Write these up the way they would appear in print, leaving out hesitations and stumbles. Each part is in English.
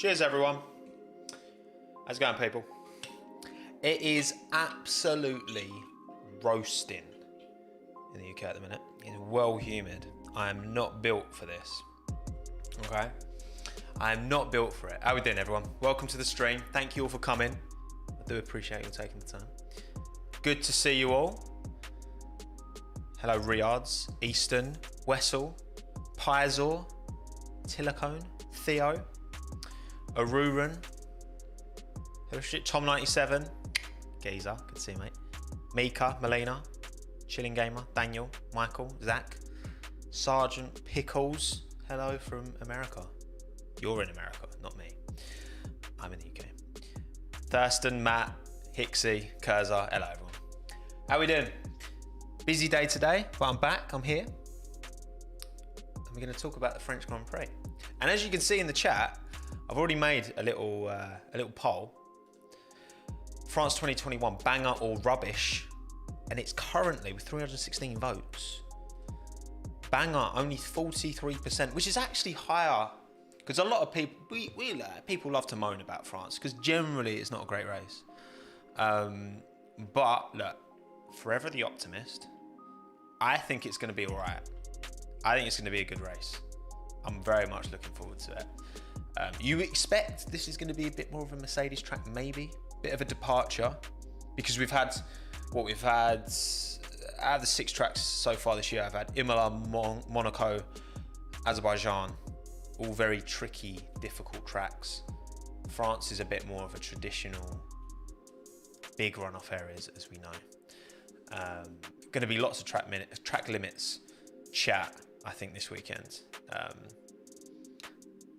Cheers, everyone. How's it going, people? It is absolutely roasting in the UK at the minute. It's well humid. I am not built for this. Okay? I am not built for it. How we doing, everyone? Welcome to the stream. Thank you all for coming. I do appreciate you taking the time. Good to see you all. Hello, Riyadhs, Easton, Wessel, Pizor, Tillicone, Theo, Aruran, Tom97, Geezer, good to see you, mate. Mika, Melina, Chilling Gamer, Daniel, Michael, Zach, Sergeant Pickles, hello from America. You're in America, not me. I'm in the UK. Thurston, Matt, Hixie, Kurza, hello everyone. How we doing? Busy day today, but I'm back, I'm here. And we're gonna talk about the French Grand Prix. And as you can see in the chat, I've already made a little poll. France 2021, banger or rubbish? And it's currently with 316 votes. Banger, only 43%, which is actually higher. Because a lot of people, people love to moan about France, because generally it's not a great race. But look, forever the optimist, I think it's gonna be all right. I think it's gonna be a good race. I'm very much looking forward to it. You expect this is going to be a bit more of a Mercedes track, maybe a bit of a departure, because we've had out of the 6 tracks so far this year, I've had Imola, Monaco, Azerbaijan, all very tricky, difficult tracks. France is a bit more of a traditional, big runoff areas, as we know. Going to be lots of track limits chat, I think, this weekend.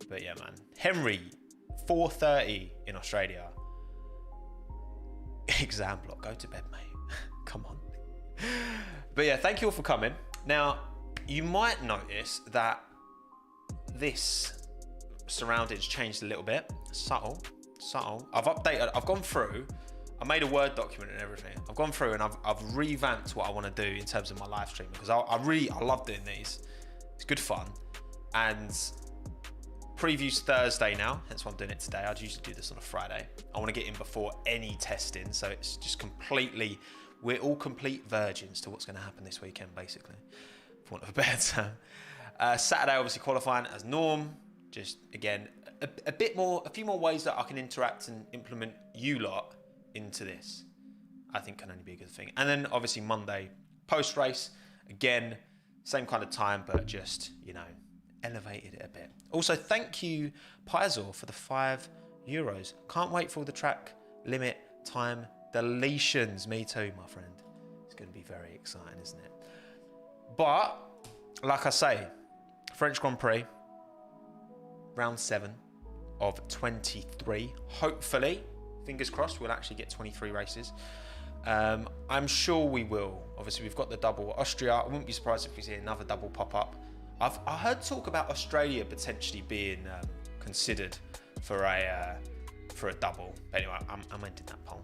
But yeah, man. Henry, 4:30 in Australia. Exam block, go to bed, mate. Come on. But yeah, thank you all for coming. Now, you might notice that this surroundings changed a little bit. Subtle. I've updated, I've gone through, I made a Word document and everything. I've gone through and I've revamped what I want to do in terms of my live stream, because I love doing these. It's good fun. And preview's Thursday now, hence why I'm doing it today. I'd usually do this on a Friday. I want to get in before any testing, so it's just completely, we're all complete virgins to what's going to happen this weekend, basically, for want of a better term. Saturday, obviously qualifying as norm. Just again, a few more ways that I can interact and implement you lot into this, I think can only be a good thing. And then obviously Monday, post race, again, same kind of time, but just, you know, elevated it a bit. Also, thank you, Pizor, for the €5. Can't wait for all the track limit time deletions. Me too, my friend. It's going to be very exciting, isn't it? But, like I say, French Grand Prix, round 7 of 23. Hopefully, fingers crossed, we'll actually get 23 races. I'm sure we will. Obviously, we've got the double Austria. I wouldn't be surprised if we see another double pop up. I heard talk about Australia potentially being considered for a double. But anyway, I'm ending that poll.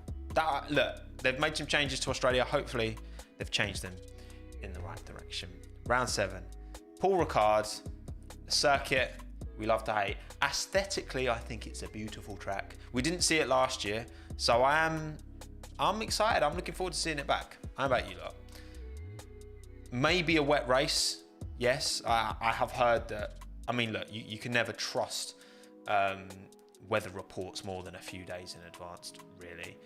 Look, they've made some changes to Australia. Hopefully, they've changed them in the right direction. Round 7, Paul Ricard, circuit we love to hate. Aesthetically, I think it's a beautiful track. We didn't see it last year, so I'm excited. I'm looking forward to seeing it back. How about you lot? Maybe a wet race. Yes, I have heard that. I mean, look, you can never trust weather reports more than a few days in advance, really.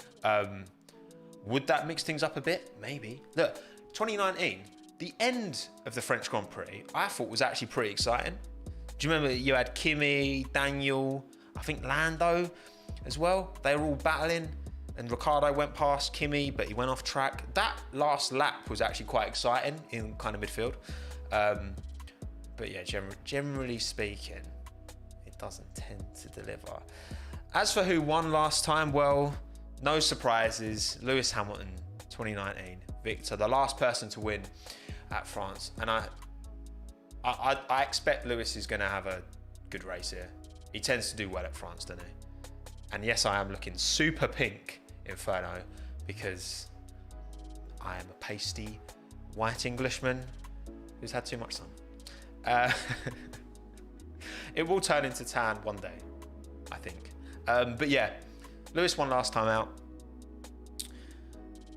Would that mix things up a bit? Maybe. Look, 2019, the end of the French Grand Prix, I thought was actually pretty exciting. Do you remember you had Kimi, Daniel, I think Lando as well? They were all battling, and Ricciardo went past Kimi, but he went off track. That last lap was actually quite exciting in kind of midfield. But yeah, generally speaking, it doesn't tend to deliver. As for who won last time, well, no surprises. Lewis Hamilton, 2019, Victor, the last person to win at France. And I expect Lewis is going to have a good race here. He tends to do well at France, doesn't he? And yes, I am looking super pink, Inferno, because I am a pasty white Englishman who's had too much sun. It will turn into tan one day, I think. But yeah, Lewis won last time out.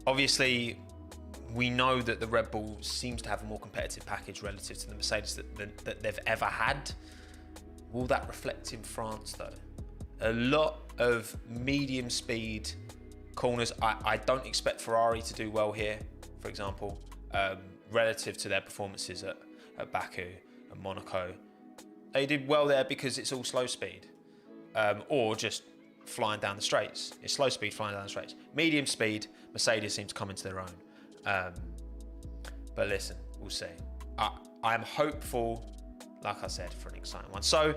Obviously, we know that the Red Bull seems to have a more competitive package relative to the Mercedes that they've ever had. Will that reflect in France though? A lot of medium speed corners. I don't expect Ferrari to do well here, for example, relative to their performances at Baku and Monaco. They did well there because it's all slow speed, or just flying down the straights. It's slow speed flying down the straights. Medium speed, Mercedes seem to come into their own. But listen, we'll see. I'm hopeful, like I said, for an exciting one. So,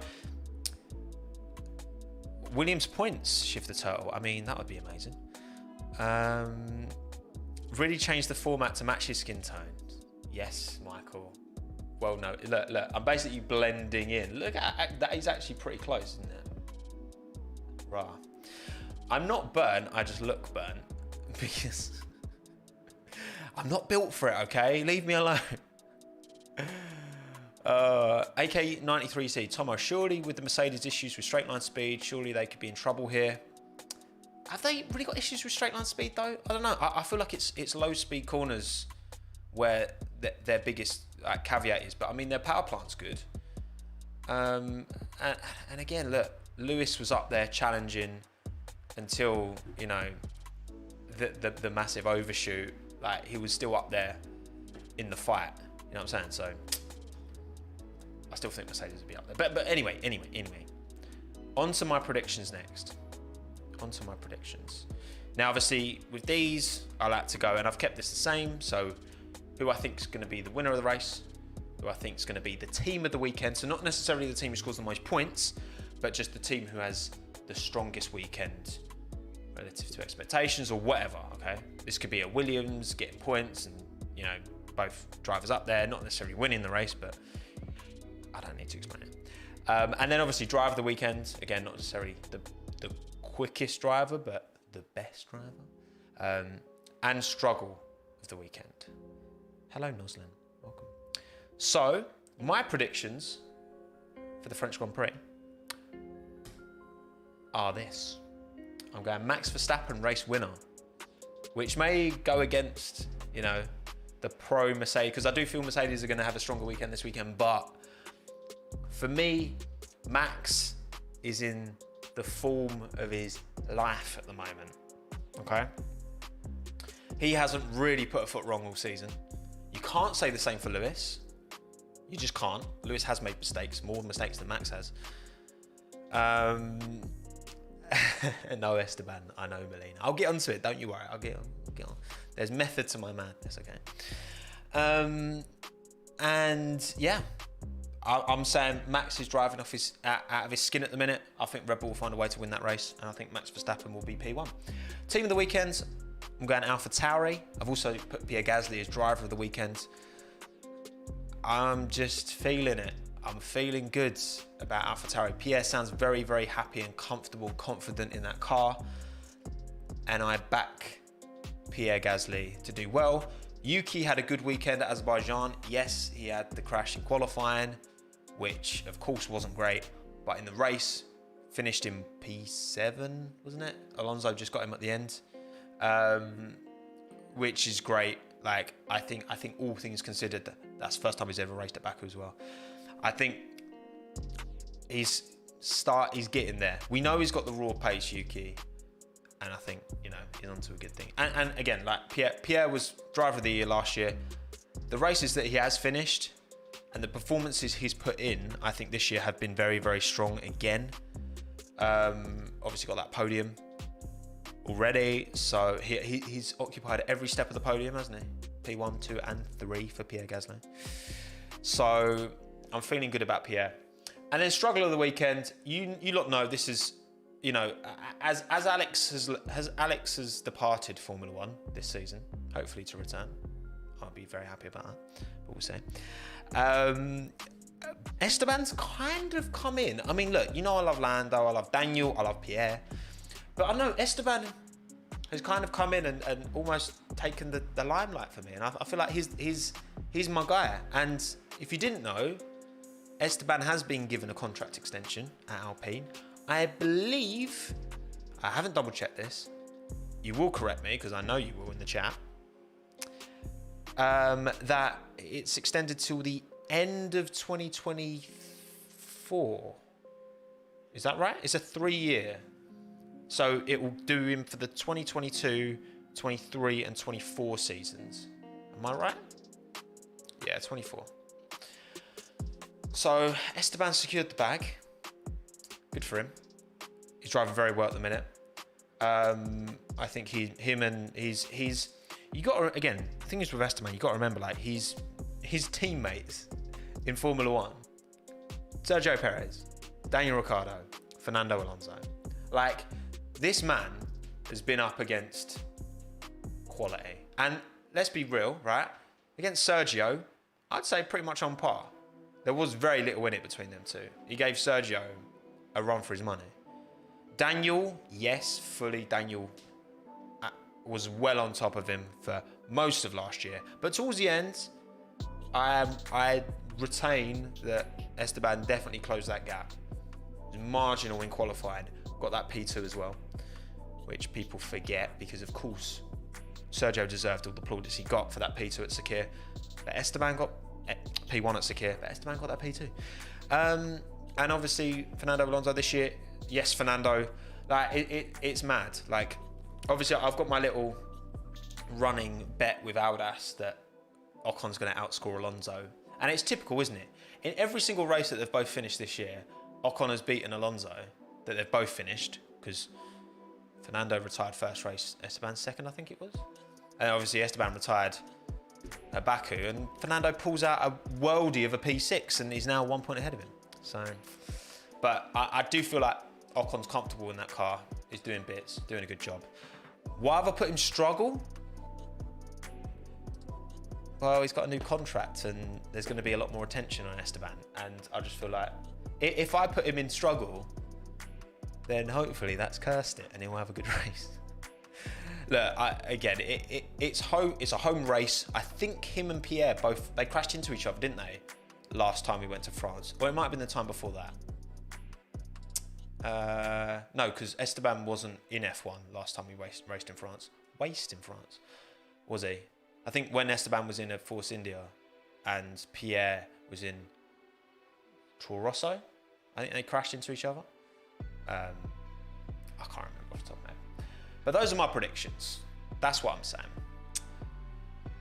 Williams points shift the total. I mean, that would be amazing. Really change the format to match his skin tone. Yes, Michael. Well, no, look, I'm basically blending in. Look, that is actually pretty close, isn't it? Rah. I'm not burnt, I just look burnt because I'm not built for it, okay? Leave me alone. AK93C, Tommo, surely with the Mercedes issues with straight line speed, surely they could be in trouble here. Have they really got issues with straight line speed though? I don't know. I feel like it's low speed corners where their biggest caveat is, but I mean their power plant's good. And again, look, Lewis was up there challenging until, you know, the massive overshoot. Like, he was still up there in the fight. You know what I'm saying? So I still think Mercedes will be up there. But anyway. On to my predictions next. Now, obviously, with these, I like to go, and I've kept this the same. So who I think is going to be the winner of the race, who I think is going to be the team of the weekend. So not necessarily the team who scores the most points, but just the team who has the strongest weekend relative to expectations or whatever, okay? This could be a Williams getting points and, you know, both drivers up there, not necessarily winning the race, but I don't need to explain it. And then obviously driver of the weekend, again, not necessarily the quickest driver, but the best driver. And struggle of the weekend. Hello, Noslin, welcome. So, my predictions for the French Grand Prix are this. I'm going Max Verstappen race winner, which may go against, you know, the pro Mercedes, because I do feel Mercedes are going to have a stronger weekend this weekend, but for me, Max is in the form of his life at the moment, okay? He hasn't really put a foot wrong all season. You can't say the same for Lewis. You just can't. Lewis has made mistakes, more mistakes than Max has. No, Esteban, I know, Melina. I'll get onto it, don't you worry. I'll get on. There's method to my madness, okay? And yeah, I'm saying Max is driving off out of his skin at the minute. I think Red Bull will find a way to win that race, and I think Max Verstappen will be P1. Team of the weekend, I'm going AlphaTauri. I've also put Pierre Gasly as driver of the weekend. I'm just feeling it. I'm feeling good about AlphaTauri. Pierre sounds very, very happy and comfortable, confident in that car. And I back Pierre Gasly to do well. Yuki had a good weekend at Azerbaijan. Yes, he had the crash in qualifying, which of course wasn't great. But in the race, finished in P7, wasn't it? Alonso just got him at the end, which is great. Like, I think all things considered, that's the first time he's ever raced at Baku as well. I think he's getting there. We know he's got the raw pace, Yuki, and I think, you know, he's onto a good thing. And again, like Pierre was driver of the year last year. The races that he has finished and the performances he's put in, I think this year have been very, very strong again. Obviously got that podium already, so he's occupied every step of the podium, hasn't he? P1, 2, and 3 for Pierre Gasly. So I'm feeling good about Pierre. And then struggle of the weekend. You lot know this is, you know, as Alex has departed Formula One this season, hopefully to return. I'll be very happy about that, but we'll see. Esteban's kind of come in. I mean, look, you know, I love Lando, I love Daniel, I love Pierre, but I know Esteban has kind of come in and almost taken the limelight for me, and I feel like he's my guy. And if you didn't know, Esteban has been given a contract extension at Alpine. I believe, I haven't double checked this. You will correct me because I know you will in the chat. That it's extended till the end of 2024. Is that right? It's a 3-year. So it will do him for the 2022, 23 and 24 seasons. Am I right? Yeah, 24. So Esteban secured the bag. Good for him. He's driving very well at the minute. I think you got to, again, the thing is with Esteban, you got to remember, like, his teammates in Formula One, Sergio Perez, Daniel Ricciardo, Fernando Alonso. Like, this man has been up against quality. And let's be real, right? Against Sergio, I'd say pretty much on par. There was very little in it between them two. He gave Sergio a run for his money. Daniel, yes, fully Daniel was well on top of him for most of last year. But towards the end, I retain that Esteban definitely closed that gap. It was marginal in qualified. Got that P2 as well, which people forget because, of course, Sergio deserved all the plaudits he got for that P2 at Sakir. But Esteban got P1 at Sakir, but Esteban got that P2. And obviously, Fernando Alonso this year, yes, Fernando, like it's mad. Like, obviously, I've got my little running bet with Aldas that Ocon's going to outscore Alonso. And it's typical, isn't it? In every single race that they've both finished this year, Ocon has beaten Alonso, that they've both finished, because Fernando retired first race, Esteban second, I think it was. And obviously Esteban retired at Baku, and Fernando pulls out a worldie of a P6, and he's now 1 point ahead of him. So, but I do feel like Ocon's comfortable in that car. He's doing bits, doing a good job. Why have I put him struggle? Well, he's got a new contract, and there's going to be a lot more attention on Esteban. And I just feel like if I put him in struggle, then hopefully that's cursed it, and he'll have a good race. Look, it's a home race. I think him and Pierre they crashed into each other, didn't they? Last time we went to France, or it might have been the time before that. No, because Esteban wasn't in F1 last time we raced in France. Was he? I think when Esteban was in a Force India and Pierre was in Toro Rosso, I think they crashed into each other. I can't remember off the top of my head. But those are my predictions. That's what I'm saying.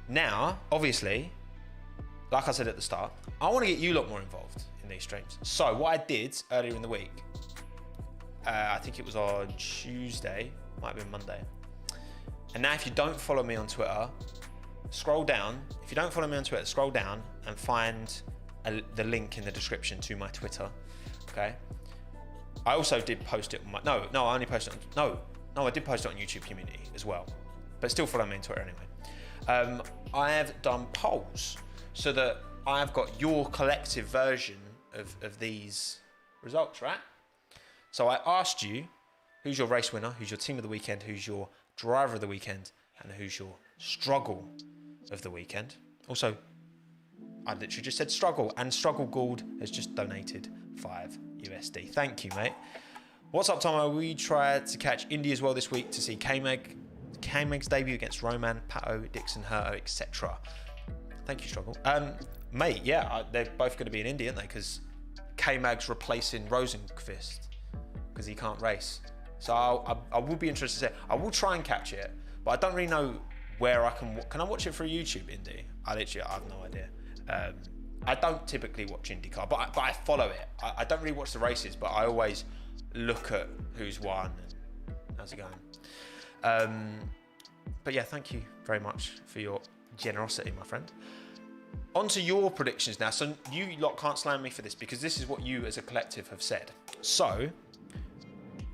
Now, obviously, like I said at the start, I want to get you a lot more involved in these streams. So what I did earlier in the week, I think it was on Tuesday, might have been Monday. And now if you don't follow me on Twitter, scroll down. If you don't follow me on Twitter, scroll down and find the link in the description to my Twitter, okay? I also did post it on my, I only posted it on, I did post it on YouTube community as well, but still follow me on Twitter anyway. I have done polls so that I've got your collective version of these results, right? So I asked you, who's your race winner, who's your team of the weekend, who's your driver of the weekend, and who's your struggle of the weekend. Also, I literally just said struggle, and Struggle Gould has just donated $5 USD. Thank you, mate. What's up, Tommo? We tried to catch Indy as well this week to see K-Meg's debut against Roman, Pato, Dixon, Herto, etc. Thank you, Struggle. Mate, yeah, they're both going to be in Indy, aren't they? Because K-Meg's replacing Rosenqvist because he can't race. So I will be interested to say, I will try and catch it, but I don't really know where I can I watch it through YouTube, Indy? I have no idea. I don't typically watch IndyCar, but I follow it. I don't really watch the races, but I always look at who's won and how's it going. But yeah, thank you very much for your generosity, my friend. On to your predictions now. So you lot can't slam me for this because this is what you as a collective have said. So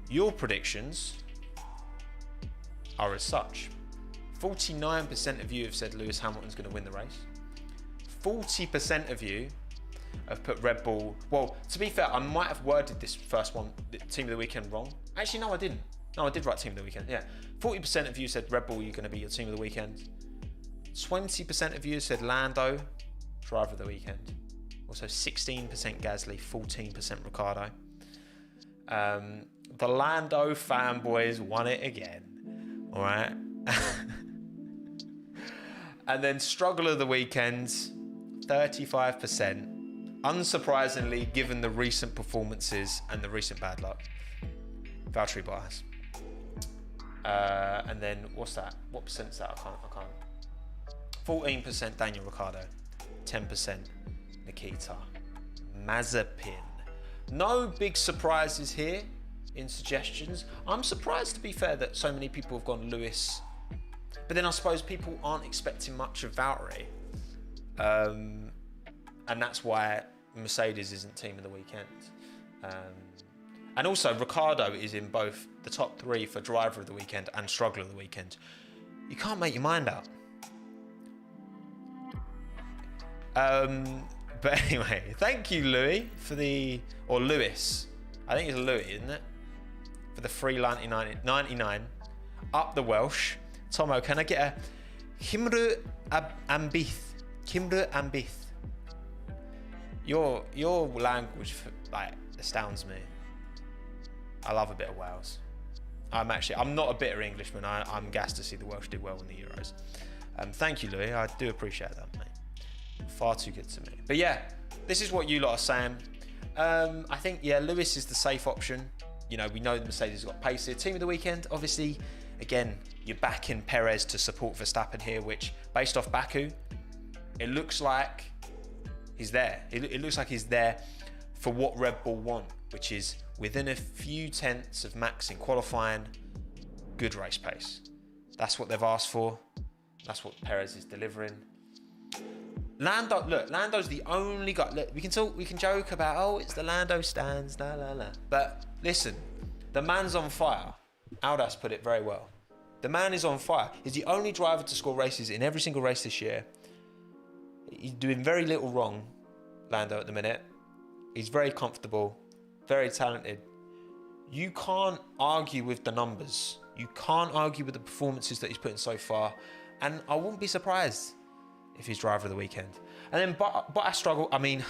your predictions are as such. 49% of you have said Lewis Hamilton's going to win the race. 40% of you have put Red Bull. Well, to be fair, I might have worded this first one, Team of the Weekend, wrong. Actually, no, I didn't. No, I did write Team of the Weekend, yeah. 40% of you said Red Bull, you're going to be your Team of the Weekend. 20% of you said Lando, Driver of the Weekend. Also 16% Gasly, 14% Ricciardo. The Lando fanboys won it again. All right. And then struggle of the weekend, 35%. Unsurprisingly, given the recent performances and the recent bad luck, Valtteri Bottas. And then what's that? What percent's that? I can't. 14% Daniel Ricciardo, 10% Nikita Mazepin. No big surprises here in suggestions. I'm surprised, to be fair, that so many people have gone Lewis, but then I suppose people aren't expecting much of Valtteri, and that's why Mercedes isn't team of the weekend. And also Ricciardo is in both the top 3 for driver of the weekend and struggle of the weekend. You can't make your mind up. But anyway, thank you, Louis, or Lewis. I think it's Louis, isn't it? For the free 99. Up the Welsh. Tommo, can I get a Cymru Ambith? Cymru Ambith. Your language astounds me. I love a bit of Wales. I'm not a bitter Englishman. I'm gassed to see the Welsh do well in the Euros. Thank you, Louis. I do appreciate that, mate. Far too good to me. But yeah, this is what you lot are saying. I think, Lewis is the safe option. You know, we know the Mercedes has got pace here. Team of the weekend, obviously, again, you're backing Perez to support Verstappen here, which, based off Baku, it looks like he's there. It looks like he's there for what Red Bull want, which is within a few tenths of Max in qualifying, good race pace. That's what they've asked for. That's what Perez is delivering. Lando's the only guy. Look, we can joke about, it's the Lando stands, la la la. But listen, the man's on fire. Aldas put it very well. The man is on fire. He's the only driver to score races in every single race this year. He's doing very little wrong, Lando, at the minute. He's very comfortable, very talented. You can't argue with the numbers. You can't argue with the performances that he's put in so far. And I wouldn't be surprised if he's driver of the weekend. And then Bottas struggle. I mean,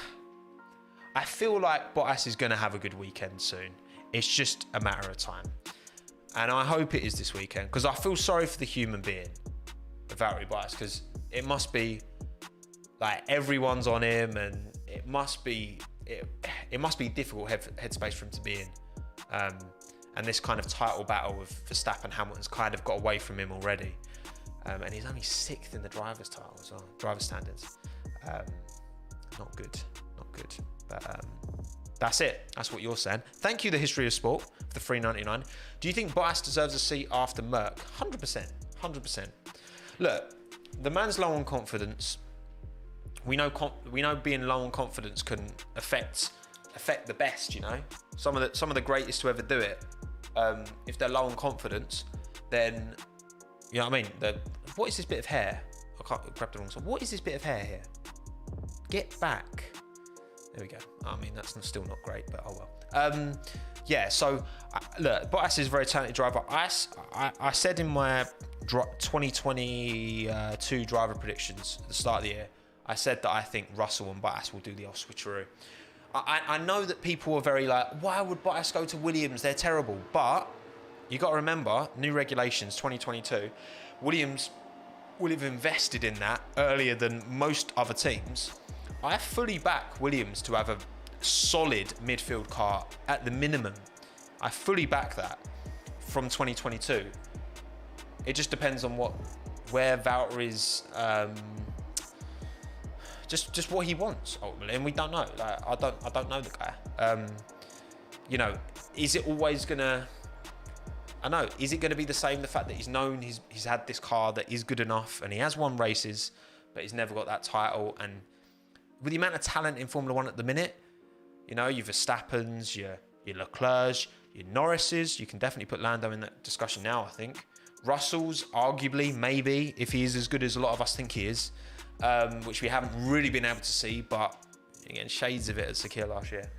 I feel like Bottas is going to have a good weekend soon. It's just a matter of time. And I hope it is this weekend, because I feel sorry for the human being, Valtteri Bottas, because it must be like everyone's on him, and it must be difficult headspace for him to be in. And this kind of title battle with Verstappen and Hamilton's kind of got away from him already. And he's only 6th in the driver's title as well, driver's standards. Not good. But that's it. That's what you're saying. Thank you, The History of Sport, for the $3.99. Do you think Bottas deserves a seat after Merck? 100%. Look, the man's low on confidence. We know being low on confidence can affect the best. You know, some of the greatest to ever do it. If they're low on confidence, then you know what I mean. What is this bit of hair? I can't grab the wrong side. What is this bit of hair here? Get back. There we go. I mean, that's still not great, but oh well. Yeah, so look, Bottas is a very talented driver. I said in my 2022 driver predictions at the start of the year, I said that I think Russell and Bottas will do the old switcheroo. I know that people are very like, why would Bottas go to Williams? They're terrible. But you got to remember, new regulations 2022, Williams will have invested in that earlier than most other teams. I fully back Williams to have a solid midfield car at the minimum. I fully back that from 2022. It just depends on where Valtteri's just what he wants ultimately, and we don't know. Like, I don't know the guy. You know, is it always gonna? I know. Is it going to be the same? The fact that he's known he's had this car that is good enough, and he has won races, but he's never got that title. And with the amount of talent in Formula One at the minute, you know, your Verstappens, your Leclercs, your Norrises. You can definitely put Lando in that discussion now, I think. Russell's arguably, maybe, if he is as good as a lot of us think he is, which we haven't really been able to see, but again, shades of it at Sakir last year.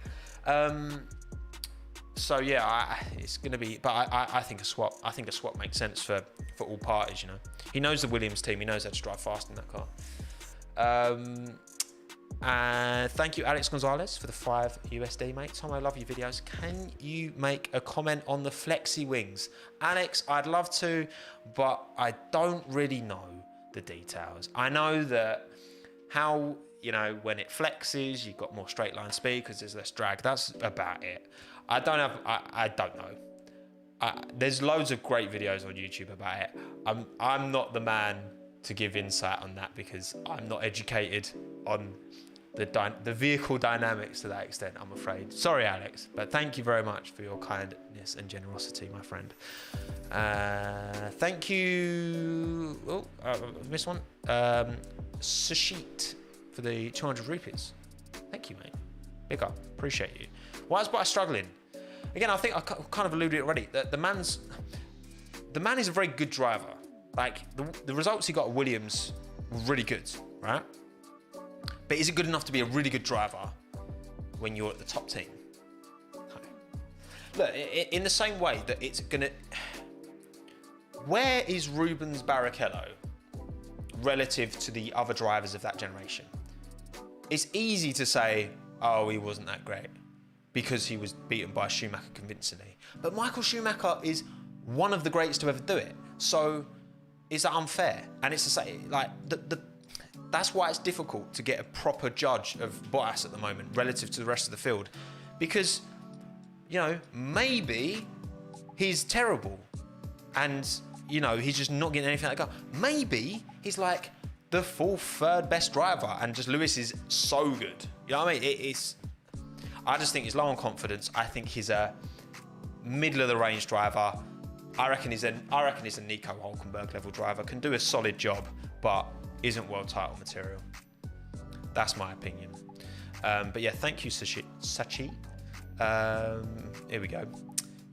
So yeah, it's going to be, but I think a swap. I think a swap makes sense for all parties. You know, he knows the Williams team. He knows how to drive fast in that car. And thank you, Alex Gonzalez, for the 5 USD, mate. Tom, I love your videos. Can you make a comment on the flexi wings? Alex, I'd love to, but I don't really know the details. I know that how, you know, when it flexes, you've got more straight line speed because there's less drag. That's about it. I don't know. There's loads of great videos on YouTube about it. I'm not the man to give insight on that because I'm not educated on the vehicle dynamics to that extent, I'm afraid. Sorry, Alex, but thank you very much for your kindness and generosity, my friend. Thank you. Oh, I missed one. Sashit for the 200 rupees. Thank you, mate. Big up. Appreciate you. Why is Bottas struggling? Again, I think I kind of alluded to it already. The man is a very good driver. Like the results he got at Williams were really good, right? But is it good enough to be a really good driver when you're at the top team? No. Look, in the same way that it's gonna... Where is Rubens Barrichello relative to the other drivers of that generation? It's easy to say, oh, he wasn't that great because he was beaten by Schumacher convincingly. But Michael Schumacher is one of the greatest to ever do it. So is that unfair? And it's to say, like, that's why it's difficult to get a proper judge of Bottas at the moment relative to the rest of the field. Because, you know, maybe he's terrible and, you know, he's just not getting anything like that. Maybe he's like the 4th, 3rd best driver and just Lewis is so good. You know what I mean? I just think he's low on confidence. I think he's a middle of the range driver. I reckon he's a Nico Hulkenberg level driver, can do a solid job, but isn't world title material. That's my opinion. But yeah, thank you, Sachi. Here we go.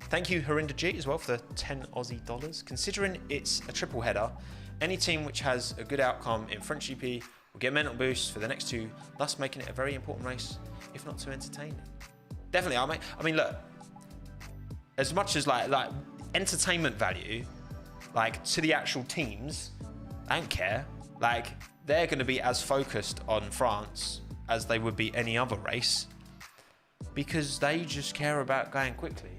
Thank you, Harinder G, as well, for the 10 Aussie dollars. Considering it's a triple header, any team which has a good outcome in French GP will get a mental boost for the next 2, thus making it a very important race, if not too entertaining. Definitely, I mean, look, as much as like entertainment value, like to the actual teams, I don't care. Like, they're going to be as focused on France as they would be any other race because they just care about going quickly.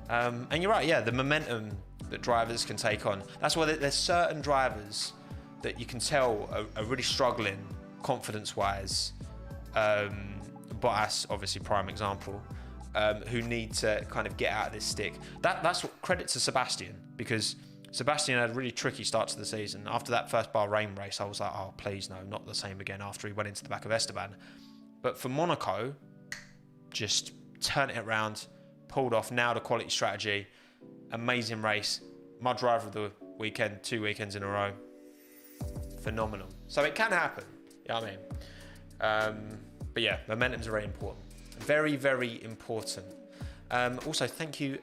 And you're right, yeah, the momentum that drivers can take on. That's why there's certain drivers that you can tell are really struggling confidence-wise. Bottas, obviously, prime example, who need to kind of get out of this stick. That's what credit to Sebastian, because Sebastian had a really tricky start to the season. After that first Bahrain race, I was like, oh, please no, not the same again after he went into the back of Esteban. But for Monaco, just turned it around, pulled off, nailed a quality strategy, amazing race. My driver of the weekend, 2 weekends in a row. Phenomenal. So it can happen, you know what I mean? But yeah, momentum's very important. Very, very important. Also, thank you,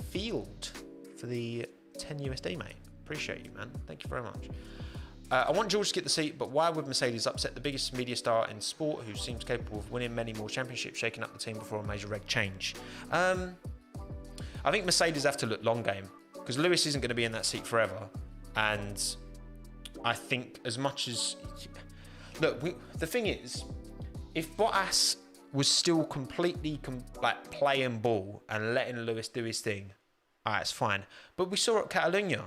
Field, for the 10 USD, mate. Appreciate you, man. Thank you very much. I want George to get the seat, but why would Mercedes upset the biggest media star in sport who seems capable of winning many more championships, shaking up the team before a major reg change? I think Mercedes have to look long game because Lewis isn't going to be in that seat forever. And I think as much as... Look, the thing is, if Bottas was still completely playing ball and letting Lewis do his thing, alright, it's fine. But we saw at Catalonia,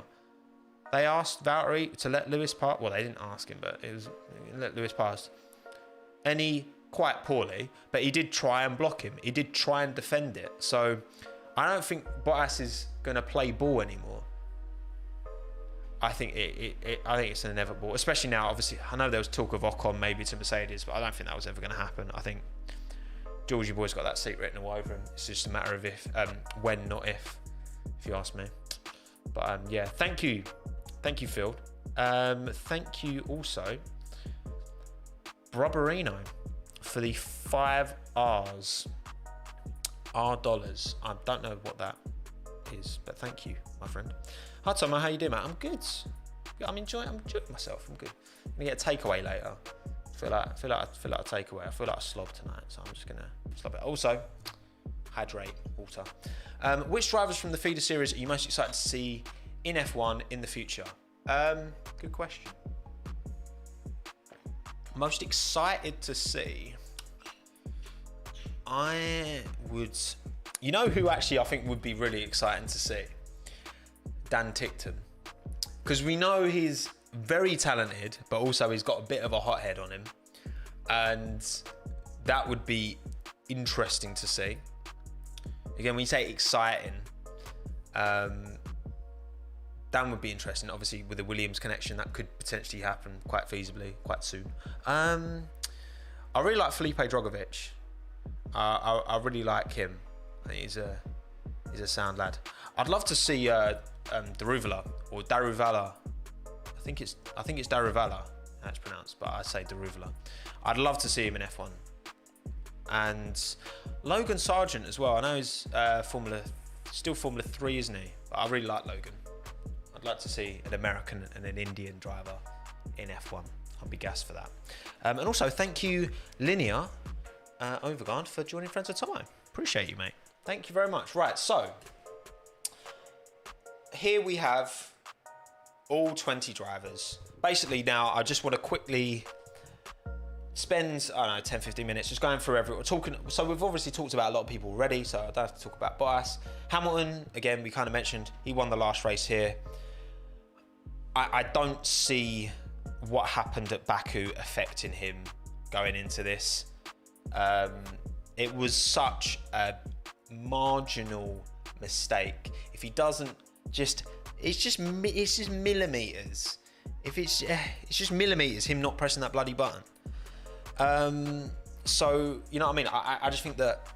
they asked Valtteri to let Lewis pass. Well, they didn't ask him, but it was let Lewis pass. And he, quite poorly, but he did try and block him. He did try and defend it. So I don't think Bottas is going to play ball anymore. I think I think it's inevitable, especially now. Obviously, I know there was talk of Ocon maybe to Mercedes, but I don't think that was ever going to happen. I think Georgie boy's got that seat written all over him. It's just a matter of if, when, not if you ask me. But yeah, thank you, Phil. Thank you also, Brubberino, for the 5 R's. R dollars. I don't know what that is, but thank you, my friend. Hi Tommo, how you doing, mate? I'm good. I'm enjoying myself. I'm good. I'm gonna get a takeaway later. I feel like a takeaway. I feel like a slob tonight, so I'm just gonna slob it. Also, hydrate, water. Which drivers from the feeder series are you most excited to see in F1 in the future? Good question. Most excited to see. I would, you know who actually I think would be really exciting to see? Dan Tickton. Because we know he's very talented, but also he's got a bit of a hothead on him. And that would be interesting to see. Again, when you say exciting, Dan would be interesting. Obviously, with the Williams connection, that could potentially happen quite feasibly, quite soon. I really like Felipe Drogovic. I really like him. I think he's a sound lad. I'd love to see Daruvala or Daruvala. I think it's Daruvala. That's pronounced, but I say Daruvala. I'd love to see him in F1. And Logan Sargent as well. I know he's still Formula 3, isn't he? But I really like Logan. I'd like to see an American and an Indian driver in F1. I'd be gassed for that. And also, thank you, Linear Overgard, for joining Friends of Tommo. Appreciate you, mate. Thank you very much. Right, so here we have all 20 drivers. Basically, now I just want to quickly spend, I don't know, 10, 15 minutes just going through everyone. So we've obviously talked about a lot of people already, so I don't have to talk about Bottas. Hamilton, again, we kind of mentioned, he won the last race here. I don't see what happened at Baku affecting him going into this. It was such a marginal mistake. If he doesn't it's just millimeters. If it's just millimeters, him not pressing that bloody button. So you know what I mean? I just think that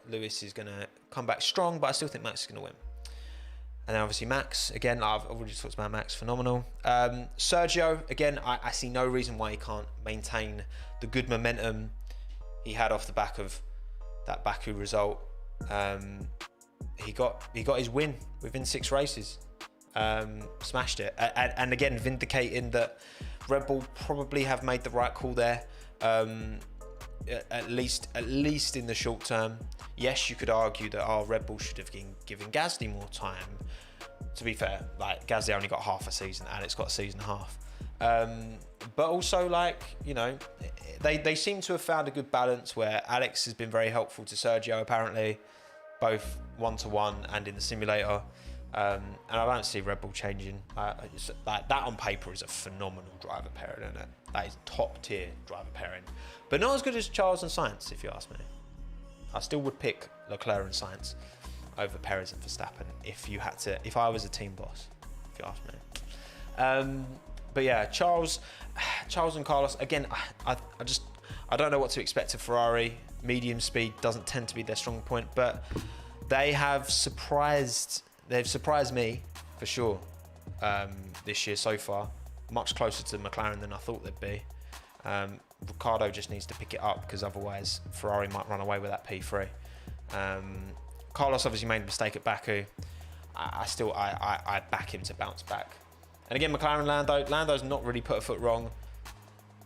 Lewis is gonna come back strong, but I still think Max is gonna win. And then obviously Max, again, I've already talked about Max, phenomenal. Sergio, again, I see no reason why he can't maintain the good momentum he had off the back of that Baku result. He got his win within 6 races. Smashed it. And again, vindicating that Red Bull probably have made the right call there. At least in the short term. Yes, you could argue that Red Bull should have given Gasly more time. To be fair, like Gasly only got half a season, Alex got a season and a half. But also, like, you know, they seem to have found a good balance where Alex has been very helpful to Sergio, apparently, both one-to-one and in the simulator. And I don't see Red Bull changing. Like that on paper is a phenomenal driver pairing, isn't it? That is top tier driver pairing, but not as good as Charles and Sainz, if you ask me. I still would pick Leclerc and Sainz over Perez and Verstappen if I was a team boss, if you ask me. But yeah, Charles and Carlos again. I don't know what to expect of Ferrari. Medium speed doesn't tend to be their strong point, but they've surprised me for sure this year so far. Much closer to McLaren than I thought they'd be. Ricciardo just needs to pick it up because otherwise Ferrari might run away with that P3. Carlos obviously made a mistake at Baku. I back him to bounce back. And again, McLaren, Lando's not really put a foot wrong.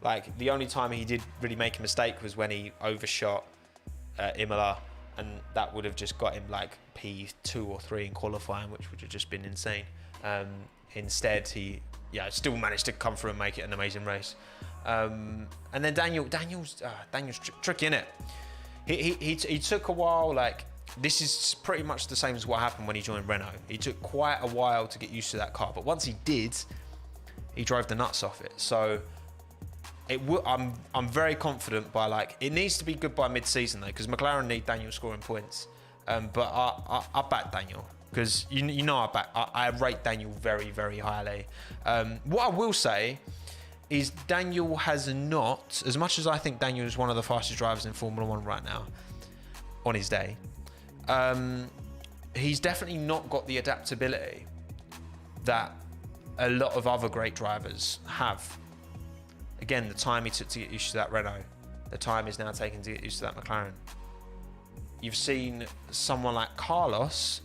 Like, the only time he did really make a mistake was when he overshot Imola, and that would have just got him like P2 or 3 in qualifying, which would have just been insane. Instead, he still managed to come through and make it an amazing race. And then Daniel's tricky, innit? He took a while. Like, this is pretty much the same as what happened when he joined Renault. He took quite a while to get used to that car, but once he did, he drove the nuts off it. So I'm very confident by, like, it needs to be good by mid-season though, because McLaren need Daniel scoring points. But I back Daniel because you know I rate Daniel very, very highly. What I will say is Daniel has not, as much as I think Daniel is one of the fastest drivers in Formula 1 right now on his day, he's definitely not got the adaptability that a lot of other great drivers have. Again, the time he took to get used to that Renault, the time he's now taking to get used to that McLaren. You've seen someone like Carlos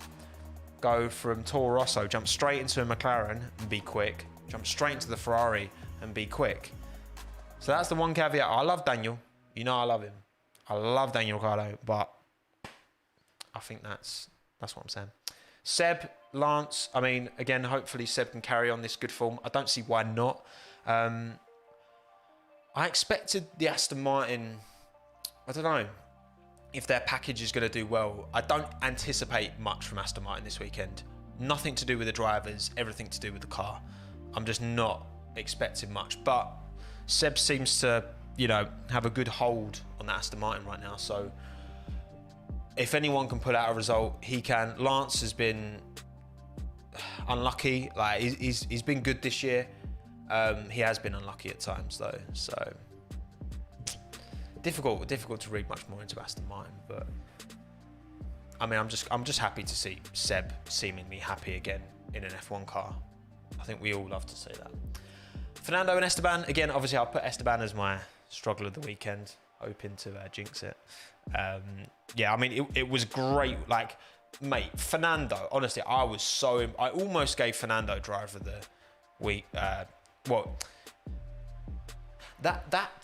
go from Toro Rosso, jump straight into a McLaren and be quick, jump straight into the Ferrari and be quick. So that's the one caveat. I love Daniel. You know I love him. I love Daniel Ricciardo, but I think that's what I'm saying. Seb, Lance, I mean, again, hopefully Seb can carry on this good form. I don't see why not. I expected the Aston Martin, I don't know if their package is going to do well. I don't anticipate much from Aston Martin this weekend. Nothing to do with the drivers, everything to do with the car. I'm just not expecting much. But Seb seems to, have a good hold on the Aston Martin right now. So if anyone can put out a result, he can. Lance has been unlucky. Like he's been good this year. He has been unlucky at times though. So difficult to read much more into Aston Martin. But I mean, I'm just happy to see Seb seemingly happy again in an F1 car. I think we all love to see that. Fernando and Esteban, again, obviously I'll put Esteban as my struggle of the weekend, hoping to jinx it. Yeah, I mean, it was great. Like, mate, Fernando, honestly, I almost gave Fernando driver of the week. That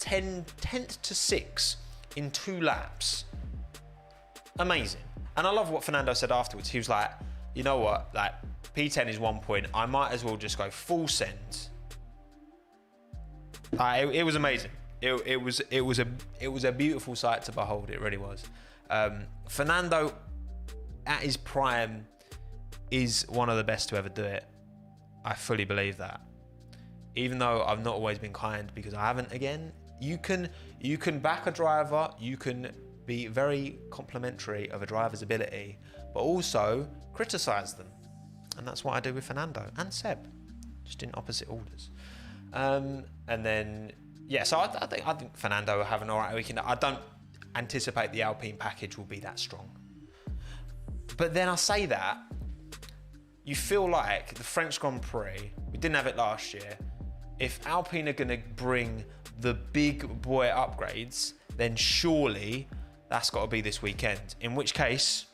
10th to 6 in 2 laps, amazing. And I love what Fernando said afterwards. He was like, you know what, like P10 is 1 point. I might as well just go full send. It was amazing. It was a beautiful sight to behold. It really was. Fernando, at his prime, is one of the best to ever do it. I fully believe that. Even though I've not always been kind, because I haven't. Again, you can back a driver. You can be very complimentary of a driver's ability, but also criticize them, and that's what I do with Fernando and Seb, just in opposite orders. And then yeah, so I think Fernando will have an alright weekend. I don't anticipate the Alpine package will be that strong, but then I say that you feel like the French Grand Prix, we didn't have it last year. If Alpine are going to bring the big boy upgrades, then surely that's got to be this weekend. In which case,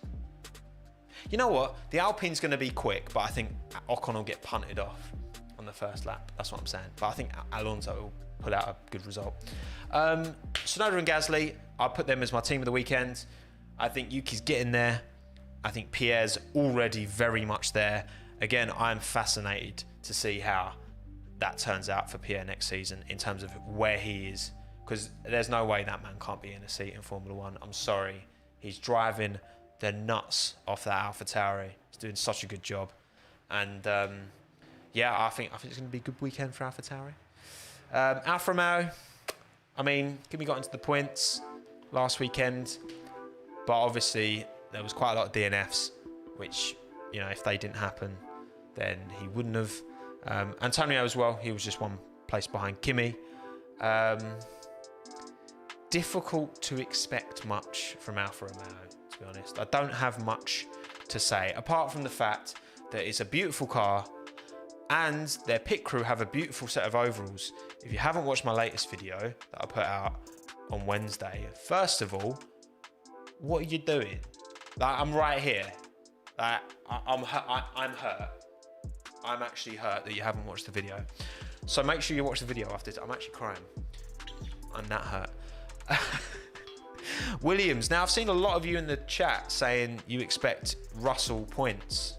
you know what? The Alpine's going to be quick, but I think Ocon will get punted off on the first lap. That's what I'm saying. But I think Alonso will pull out a good result. Tsunoda and Gasly, I'll put them as my team of the weekend. I think Yuki's getting there. I think Pierre's already very much there. Again, I'm fascinated to see how that turns out for Pierre next season in terms of where he is, because there's no way that man can't be in a seat in Formula One. I'm sorry. He's driving the nuts off that AlphaTauri. He's doing such a good job. And yeah, I think it's going to be a good weekend for AlphaTauri. Alfa Romeo, I mean, Kimi got into the points last weekend, but obviously there was quite a lot of DNFs, which, if they didn't happen, then he wouldn't have. Antonio as well, he was just 1 place behind Kimi. Difficult to expect much from Alfa Romeo, to be honest. I don't have much to say, apart from the fact that it's a beautiful car and their pit crew have a beautiful set of overalls. If you haven't watched my latest video that I put out on Wednesday, first of all, what are you doing? Like, I'm right here. Like, I'm hurt. I'm actually hurt that you haven't watched the video. So make sure you watch the video after this. I'm actually crying. I'm that hurt. Williams. Now, I've seen a lot of you in the chat saying you expect Russell points.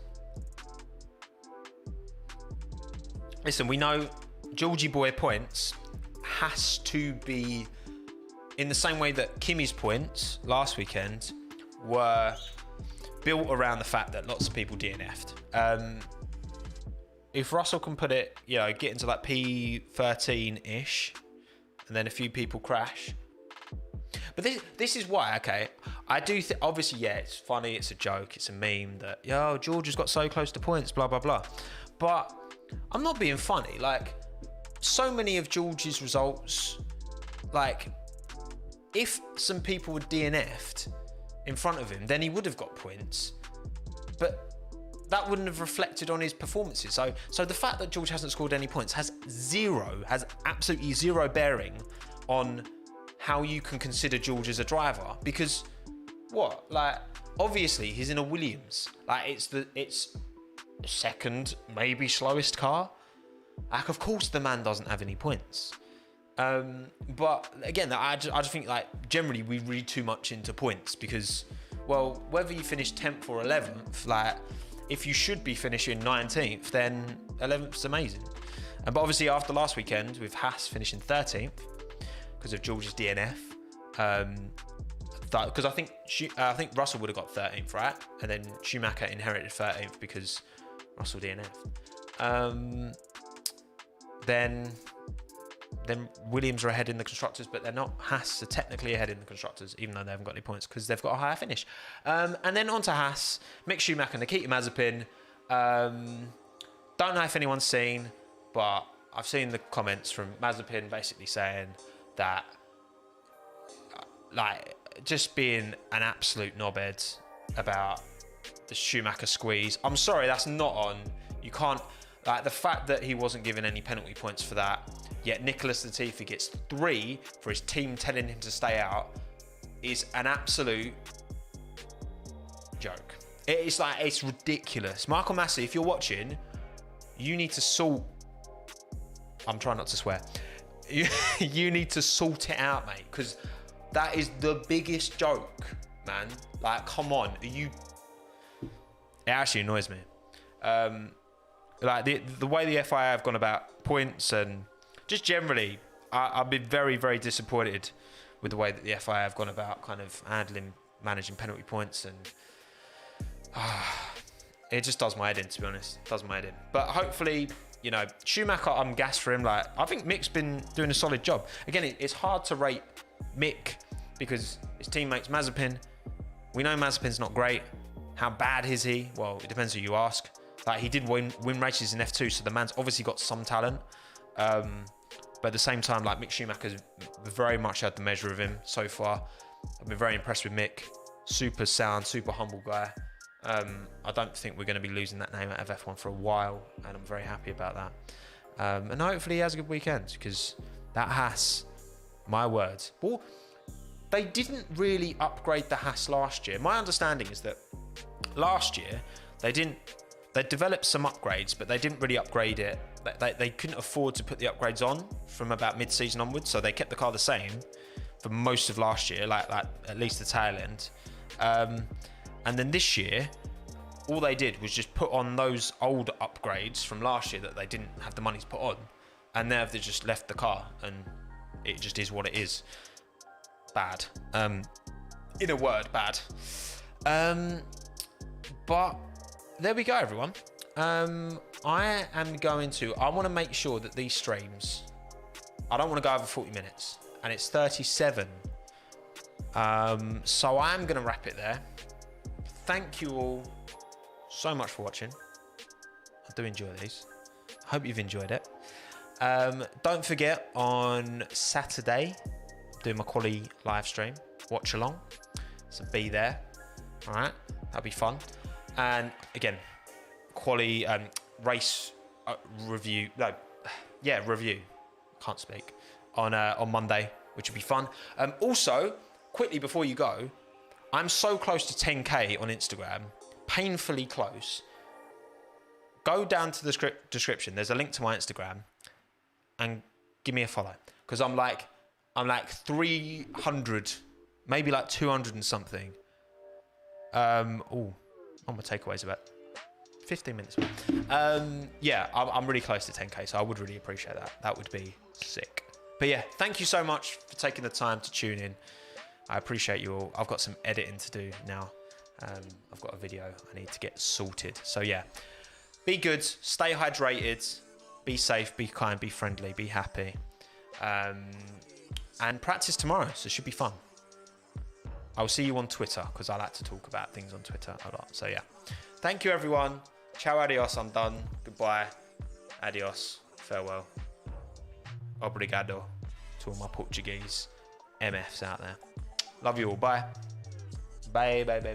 Listen, we know Georgie Boy points has to be in the same way that Kimi's points last weekend were built around the fact that lots of people DNF'd. If Russell can put it, get into like P13-ish, and then a few people crash. But this is why, okay, I do think, obviously, yeah, it's funny, it's a joke, it's a meme that, George has got so close to points, blah, blah, blah. But I'm not being funny. Like, so many of George's results, like, if some people were DNF'd in front of him, then he would have got points. But that wouldn't have reflected on his performances. So the fact that George hasn't scored any points has absolutely zero bearing on how you can consider George as a driver. Because what? Like, obviously he's in a Williams. Like, it's second, maybe slowest car. Like, of course the man doesn't have any points. But again, I just think, like, generally we read too much into points because, well, whether you finish 10th or 11th, like, if you should be finishing 19th, then 11th is amazing. But obviously after last weekend with Haas finishing 13th, because of George's DNF. Because I think Russell would have got 13th, right? And then Schumacher inherited 13th because Russell DNF. Then Williams are ahead in the constructors, but they're not. Haas are technically ahead in the constructors, even though they haven't got any points because they've got a higher finish. And then on to Haas, Mick Schumacher, Nikita Mazepin. Don't know if anyone's seen, but I've seen the comments from Mazepin basically saying that, like, just being an absolute knobhead about the Schumacher squeeze. I'm sorry, that's not on. You can't, like, the fact that he wasn't given any penalty points for that, yet Nicholas Latifi gets 3 for his team telling him to stay out, is an absolute joke. It's like, it's ridiculous. Michael Massey, if you're watching, you need to sort. I'm trying not to swear. You need to sort it out, mate, because that is the biggest joke, man. Like, come on. It actually annoys me. Like, the way the FIA have gone about points and just generally, I've been very, very disappointed with the way that the FIA have gone about kind of managing penalty points, and it just does my head in, to be honest. It does my head in. But hopefully, you know, Schumacher, I'm gassed for him. Like, I think Mick's been doing a solid job. Again, it's hard to rate Mick because his teammate's Mazepin. We know Mazepin's not great. How bad is he? Well, it depends who you ask. Like, he did win races in F2, so the man's obviously got some talent. But at the same time, like, Mick Schumacher's very much had the measure of him so far. I've been very impressed with Mick. Super sound, super humble guy. I don't think we're going to be losing that name out of F1 for a while, and I'm very happy about that. And hopefully he has a good weekend, because that Haas, my words. Well, they didn't really upgrade the Haas last year. My understanding is that last year they developed some upgrades, but they didn't really upgrade it. They couldn't afford to put the upgrades on from about mid-season onwards, so they kept the car the same for most of last year, like at least the tail end. And then this year, all they did was just put on those old upgrades from last year that they didn't have the money to put on, and now they've just left the car, and it just is what it is. Bad. In a word, bad. But there we go, everyone. I want to make sure that these streams, I don't want to go over 40 minutes, and it's 37. So I am going to wrap it there. Thank you all so much for watching. I do enjoy these. I hope you've enjoyed it. Don't forget, on Saturday, I'm doing my quali live stream. Watch along. So be there. All right. That'll be fun. And again, quali race review. No, yeah, review. Can't speak. On Monday, which will be fun. Also, quickly before you go, I'm so close to 10K on Instagram, painfully close. Go down to the description. There's a link to my Instagram, and give me a follow, because I'm like 300, maybe like 200 and something. On my takeaways about 15 minutes. Yeah, I'm really close to 10K, so I would really appreciate that. That would be sick. But yeah, thank you so much for taking the time to tune in. I appreciate you all. I've got some editing to do now. I've got a video I need to get sorted. So yeah, be good, stay hydrated, be safe, be kind, be friendly, be happy. And practice tomorrow, so it should be fun. I'll see you on Twitter, because I like to talk about things on Twitter a lot. So yeah, thank you everyone. Ciao, adios, I'm done. Goodbye, adios, farewell. Obrigado to all my Portuguese MFs out there. Love you all. Bye. Bye, bye, bye.